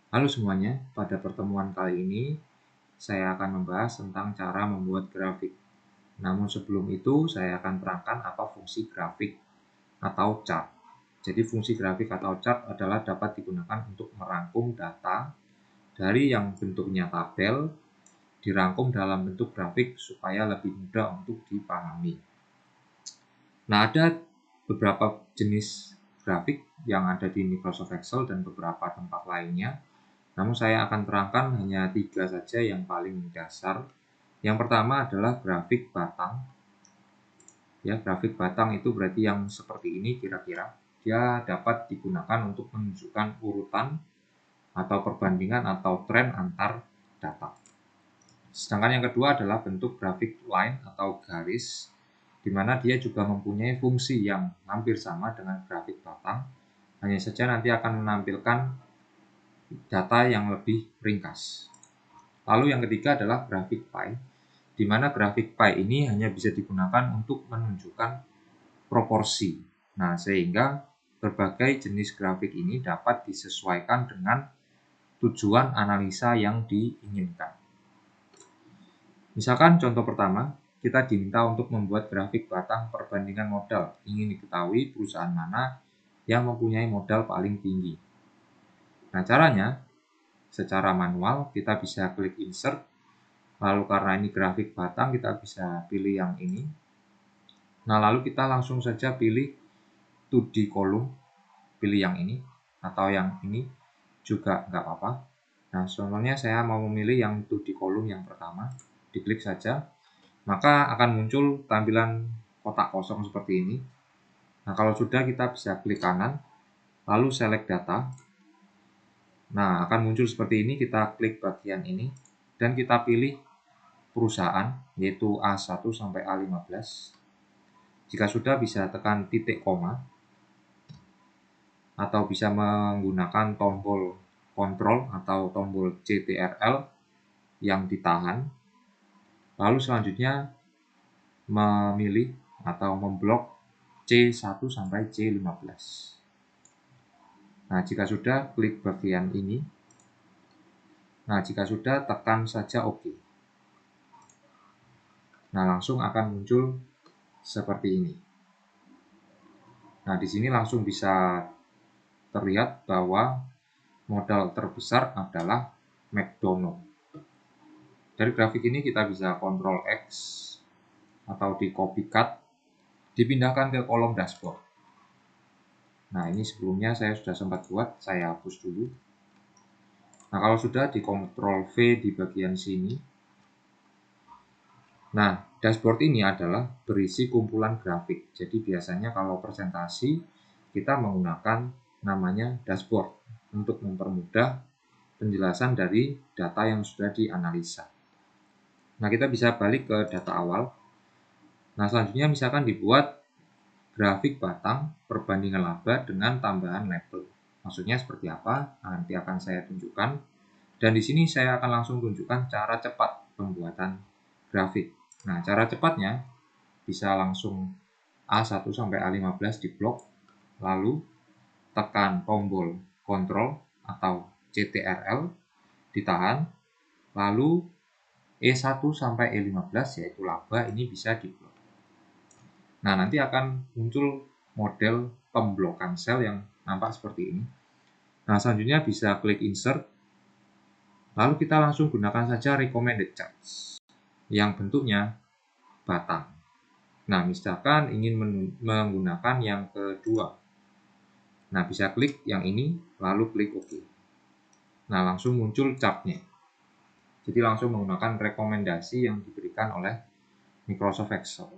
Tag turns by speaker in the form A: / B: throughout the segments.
A: Halo semuanya, pada pertemuan kali ini saya akan membahas tentang cara membuat grafik. Namun sebelum itu saya akan terangkan apa fungsi grafik atau chart. Jadi fungsi grafik atau chart adalah dapat digunakan untuk merangkum data dari yang bentuknya tabel dirangkum dalam bentuk grafik supaya lebih mudah untuk dipahami. Nah, ada beberapa jenis grafik yang ada di Microsoft Excel dan beberapa tempat lainnya. Namun saya akan terangkan hanya 3 saja yang paling dasar. Yang pertama adalah grafik batang. Ya, grafik batang itu berarti yang seperti ini kira-kira. Dia dapat digunakan untuk menunjukkan urutan atau perbandingan atau tren antar data. Sedangkan yang kedua adalah bentuk grafik line atau garis, di mana dia juga mempunyai fungsi yang hampir sama dengan grafik batang. Hanya saja nanti akan menampilkan data yang lebih ringkas. Lalu yang ketiga adalah grafik pie, di mana grafik pie ini hanya bisa digunakan untuk menunjukkan proporsi. Nah, sehingga berbagai jenis grafik ini dapat disesuaikan dengan tujuan analisa yang diinginkan. Misalkan contoh pertama, kita diminta untuk membuat grafik batang perbandingan modal. Ingin diketahui perusahaan mana yang mempunyai modal paling tinggi. Nah, caranya secara manual kita bisa klik insert. Lalu karena ini grafik batang, kita bisa pilih yang ini. Nah, lalu kita langsung saja pilih 2D column, pilih yang ini, atau yang ini juga nggak apa-apa. Nah, contohnya saya mau memilih yang 2D column yang pertama, diklik saja, maka akan muncul tampilan kotak kosong seperti ini. Nah, kalau sudah kita bisa klik kanan, lalu select data. Nah, akan muncul seperti ini, kita klik bagian ini, dan kita pilih perusahaan, yaitu A1 sampai A15. Jika sudah bisa tekan titik koma, atau bisa menggunakan tombol kontrol atau tombol CTRL yang ditahan. Lalu selanjutnya memilih atau memblok C1 sampai C15. Nah, jika sudah, klik bagian ini. Nah, jika sudah, tekan saja OK. Nah, langsung akan muncul seperti ini. Nah, di sini langsung bisa terlihat bahwa modal terbesar adalah McDonald. Dari grafik ini kita bisa Ctrl X atau di copy cut, dipindahkan ke kolom dashboard. Nah, ini sebelumnya saya sudah sempat buat, saya hapus dulu. Nah, kalau sudah di Ctrl V di bagian sini. Nah, dashboard ini adalah berisi kumpulan grafik. Jadi biasanya kalau presentasi kita menggunakan namanya dashboard untuk mempermudah penjelasan dari data yang sudah dianalisa. Nah, kita bisa balik ke data awal. Nah, selanjutnya misalkan dibuat grafik batang perbandingan laba dengan tambahan label. Maksudnya seperti apa? Nanti akan saya tunjukkan. Dan di sini saya akan langsung tunjukkan cara cepat pembuatan grafik. Nah, cara cepatnya bisa langsung A1 sampai A15 diblok, lalu tekan tombol kontrol atau CTRL, ditahan, lalu E1 sampai E15 yaitu laba ini bisa diblok. Nah, nanti akan muncul model pemblokan sel yang nampak seperti ini. Nah, selanjutnya bisa klik insert. Lalu kita langsung gunakan saja recommended charts yang bentuknya batang. Nah, misalkan ingin menggunakan yang kedua. Nah, bisa klik yang ini, lalu klik OK. Nah, langsung muncul chartnya. Jadi langsung menggunakan rekomendasi yang diberikan oleh Microsoft Excel.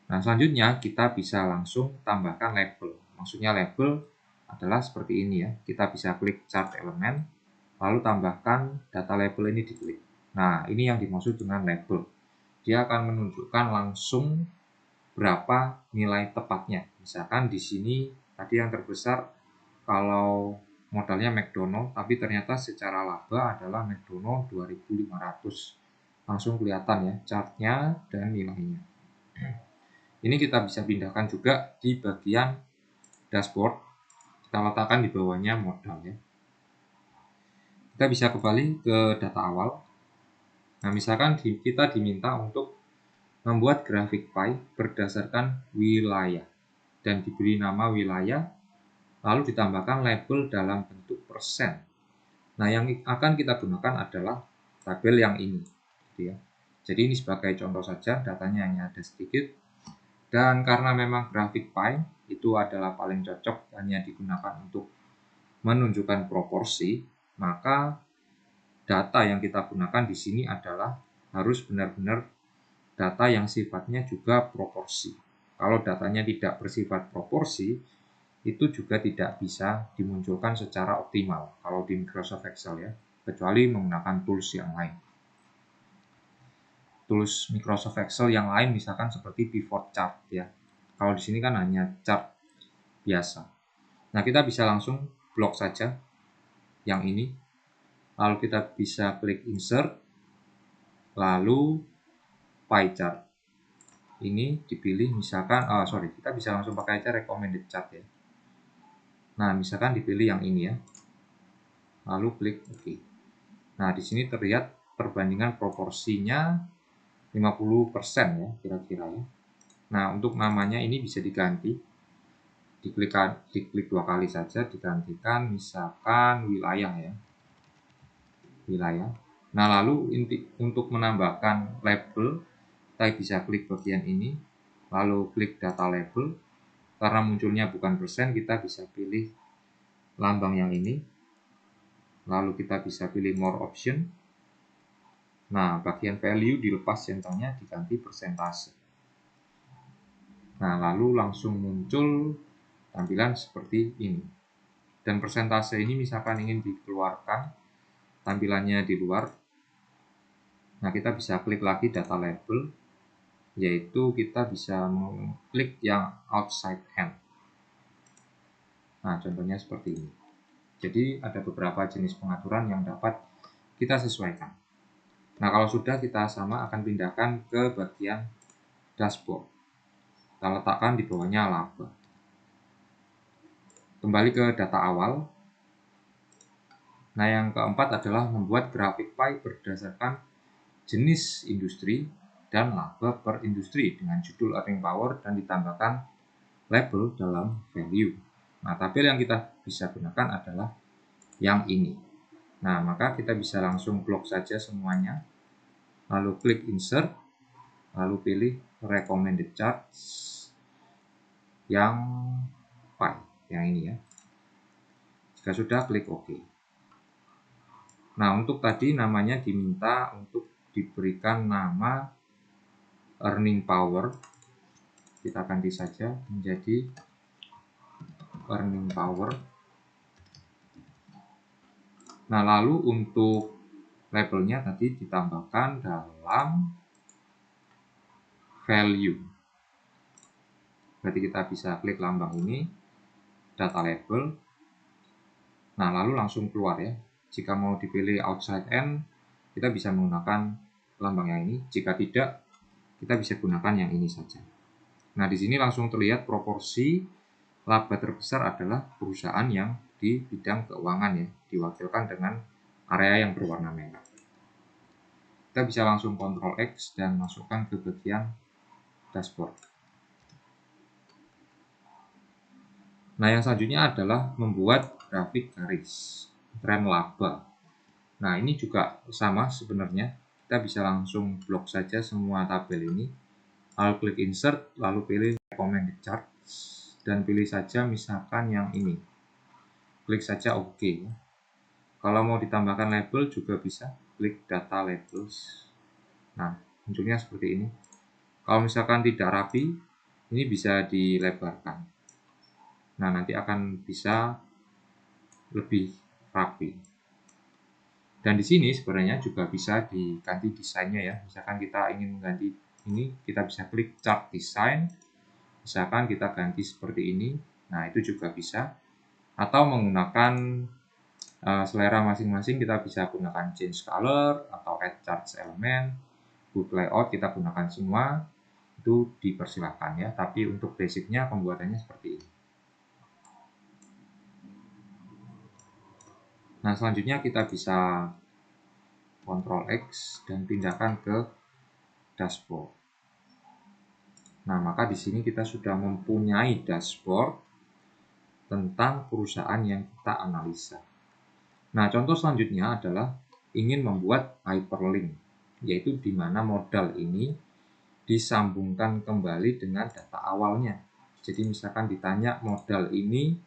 A: Nah, selanjutnya kita bisa langsung tambahkan label. Maksudnya label adalah seperti ini ya. Kita bisa klik chart elemen, lalu tambahkan data label ini diklik. Nah, ini yang dimaksud dengan label. Dia akan menunjukkan langsung berapa nilai tepatnya. Misalkan di sini tadi yang terbesar kalau modalnya McDonald, tapi ternyata secara laba adalah McDonald 2.500. Langsung kelihatan ya chartnya dan nilainya. Ini kita bisa pindahkan juga di bagian dashboard. Kita letakkan di bawahnya modal ya. Kita bisa kembali ke data awal. Nah, misalkan kita diminta untuk membuat grafik pie berdasarkan wilayah dan diberi nama wilayah, lalu ditambahkan label dalam bentuk persen. Nah, yang akan kita gunakan adalah tabel yang ini, gitu ya. Jadi ini sebagai contoh saja, datanya hanya ada sedikit. Dan karena memang grafik pie itu adalah paling cocok hanya digunakan untuk menunjukkan proporsi, maka data yang kita gunakan di sini adalah harus benar-benar data yang sifatnya juga proporsi. Kalau datanya tidak bersifat proporsi, itu juga tidak bisa dimunculkan secara optimal kalau di Microsoft Excel ya, kecuali menggunakan tools yang lain. Tools Microsoft Excel yang lain misalkan seperti pivot chart ya. Kalau di sini kan hanya chart biasa. Nah, kita bisa langsung blok saja yang ini. Lalu kita bisa klik insert, lalu pie chart. Ini dipilih misalkan, kita bisa langsung pakai aja recommended chart ya. Nah, misalkan dipilih yang ini ya. Lalu klik OK. Nah, di sini terlihat perbandingan proporsinya 50% ya, kira-kira ya. Nah, untuk namanya ini bisa diganti. Diklik 2 kali saja, digantikan misalkan wilayah ya. Wilayah. Nah, lalu untuk menambahkan label, kita bisa klik bagian ini, lalu klik data label. Karena munculnya bukan persen, kita bisa pilih lambang yang ini. Lalu kita bisa pilih more option. Nah, bagian value dilepas centernya diganti persentase. Nah, lalu langsung muncul tampilan seperti ini. Dan persentase ini misalkan ingin dikeluarkan, tampilannya di luar. Nah, kita bisa klik lagi data label, yaitu kita bisa mengklik yang outside end. Nah, contohnya seperti ini. Jadi ada beberapa jenis pengaturan yang dapat kita sesuaikan. Nah, kalau sudah kita sama akan pindahkan ke bagian dashboard. Kita letakkan di bawahnya laba. Kembali ke data awal. Nah, yang keempat adalah membuat grafik pie berdasarkan jenis industri dan laba per industri dengan judul earning power dan ditambahkan label dalam value. Nah, tabel yang kita bisa gunakan adalah yang ini. Nah, maka kita bisa langsung blok saja semuanya. Lalu klik insert, lalu pilih recommended charts yang pie, yang ini ya. Jika sudah, klik OK. Nah, untuk tadi namanya diminta untuk diberikan nama earning power. Kita ganti saja menjadi earning power. Nah, lalu untuk labelnya tadi ditambahkan dalam value. Berarti kita bisa klik lambang ini, data label. Nah, lalu langsung keluar ya. Jika mau dipilih outside end, kita bisa menggunakan lambang yang ini. Jika tidak, kita bisa gunakan yang ini saja. Nah, di sini langsung terlihat proporsi laba terbesar adalah perusahaan yang di bidang keuangan ya, diwakilkan dengan area yang berwarna merah. Kita bisa langsung Ctrl X dan masukkan ke bagian dashboard. Nah, yang selanjutnya adalah membuat grafik garis tren laba. Nah, ini juga sama sebenarnya. Kita bisa langsung blok saja semua tabel ini. Lalu klik insert, lalu pilih recommended charts dan pilih saja misalkan yang ini. Klik saja OK. Kalau mau ditambahkan label juga bisa, klik data labels. Nah, munculnya seperti ini. Kalau misalkan tidak rapi, ini bisa dilebarkan. Nah, nanti akan bisa lebih rapi. Dan di sini sebenarnya juga bisa diganti desainnya ya. Misalkan kita ingin mengganti ini, kita bisa klik chart design. Misalkan kita ganti seperti ini. Nah, itu juga bisa. Atau menggunakan selera masing-masing, kita bisa gunakan change color atau add charts element. Good layout kita gunakan semua. Itu dipersilakan ya. Tapi untuk basicnya pembuatannya seperti ini. Nah, selanjutnya kita bisa Ctrl X dan pindahkan ke dashboard. Nah, maka di sini kita sudah mempunyai dashboard tentang perusahaan yang kita analisa. Nah, contoh selanjutnya adalah ingin membuat hyperlink, yaitu di mana modal ini disambungkan kembali dengan data awalnya. Jadi misalkan ditanya modal ini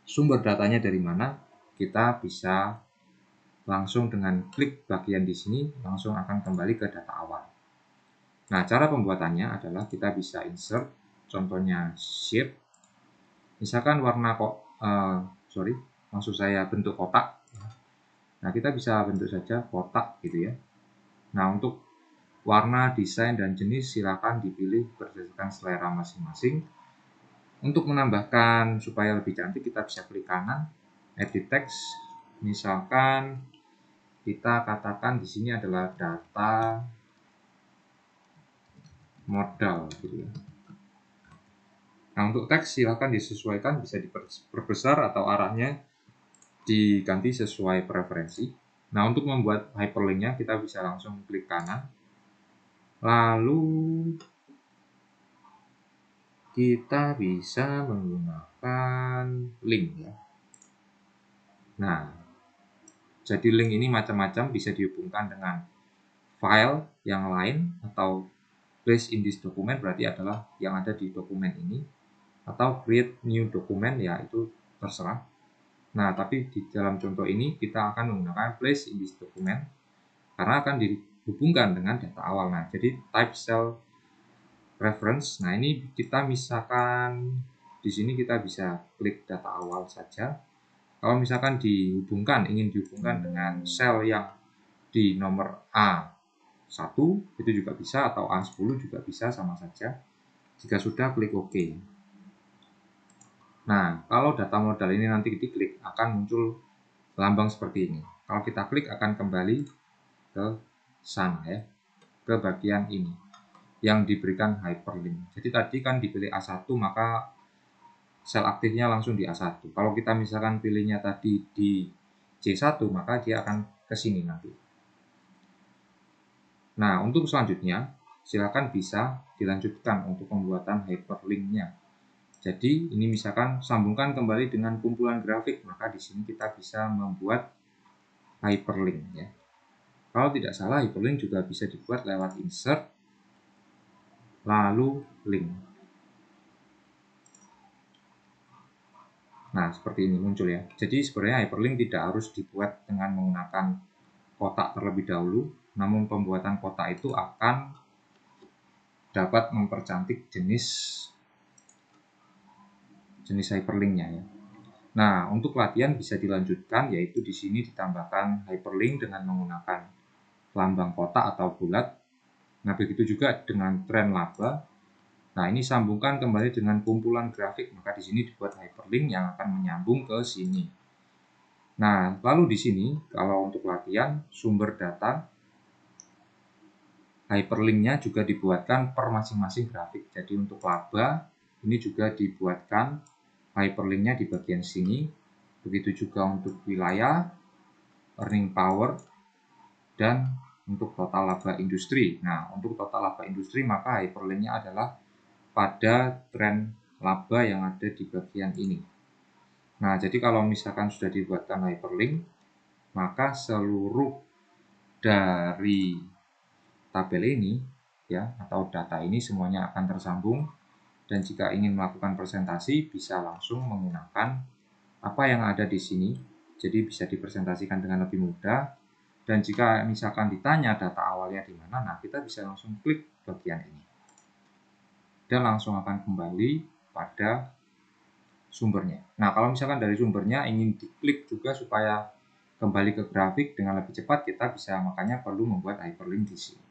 A: sumber datanya dari mana, kita bisa langsung dengan klik bagian di sini langsung akan kembali ke data awal. Nah, cara pembuatannya adalah kita bisa insert, contohnya shape. Misalkan warna maksud saya bentuk kotak. Nah, kita bisa bentuk saja kotak gitu ya. Nah, untuk warna, desain, dan jenis silakan dipilih berdasarkan selera masing-masing. Untuk menambahkan supaya lebih cantik, kita bisa klik kanan, edit text. Misalkan kita katakan di sini adalah data modal gitu ya. Nah, untuk teks silakan disesuaikan, bisa diperbesar atau arahnya diganti sesuai preferensi. Nah, untuk membuat hyperlinknya kita bisa langsung klik kanan. Lalu kita bisa menggunakan link ya. Nah, jadi link ini macam-macam, bisa dihubungkan dengan file yang lain atau place in this document berarti adalah yang ada di dokumen ini, atau create new document ya itu terserah. Nah, tapi di dalam contoh ini kita akan menggunakan place in this document karena akan dihubungkan dengan data awal. Nah, jadi type cell reference. Nah, ini kita misalkan di sini kita bisa klik data awal saja. Kalau misalkan ingin dihubungkan dengan sel yang di nomor A1 itu juga bisa, atau A10 juga bisa, sama saja. Jika sudah, klik OK. Nah, kalau data modal ini nanti diklik akan muncul lambang seperti ini. Kalau kita klik akan kembali ke sana ya, ke bagian ini yang diberikan hyperlink. Jadi tadi kan dipilih A1 maka sel aktifnya langsung di A1. Kalau kita misalkan pilihnya tadi di C1 maka dia akan ke sini nanti. Nah, untuk selanjutnya silakan bisa dilanjutkan untuk pembuatan hyperlinknya. Jadi ini misalkan sambungkan kembali dengan kumpulan grafik, maka di sini kita bisa membuat hyperlink ya. Kalau tidak salah hyperlink juga bisa dibuat lewat insert lalu link. Nah, seperti ini muncul ya. Jadi sebenarnya hyperlink tidak harus dibuat dengan menggunakan kotak terlebih dahulu, namun pembuatan kotak itu akan dapat mempercantik jenis hyperlinknya ya. Nah, untuk latihan bisa dilanjutkan, yaitu di sini ditambahkan hyperlink dengan menggunakan lambang kotak atau bulat. Nah, begitu juga dengan tren laba. Nah, ini sambungkan kembali dengan kumpulan grafik, maka di sini dibuat hyperlink yang akan menyambung ke sini. Nah, lalu di sini kalau untuk latihan sumber data hyperlinknya juga dibuatkan per masing-masing grafik. Jadi untuk laba ini juga dibuatkan hyperlinknya di bagian sini. Begitu juga untuk wilayah, earning power, dan untuk total laba industri. Nah, untuk total laba industri maka hyperlinknya adalah pada tren laba yang ada di bagian ini. Nah, jadi kalau misalkan sudah dibuatkan hyperlink, maka seluruh dari tabel ini ya atau data ini semuanya akan tersambung, dan jika ingin melakukan presentasi bisa langsung menggunakan apa yang ada di sini. Jadi bisa dipresentasikan dengan lebih mudah. Dan jika misalkan ditanya data awalnya di mana, nah kita bisa langsung klik bagian ini. Dan langsung akan kembali pada sumbernya. Nah, kalau misalkan dari sumbernya ingin diklik juga supaya kembali ke grafik dengan lebih cepat, kita bisa makanya perlu membuat hyperlink di sini.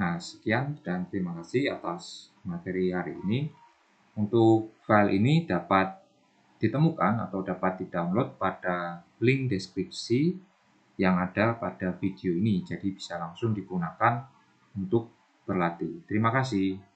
A: Nah, sekian dan terima kasih atas materi hari ini. Untuk file ini dapat ditemukan atau dapat di-download pada link deskripsi yang ada pada video ini. Jadi bisa langsung digunakan untuk berlatih. Terima kasih.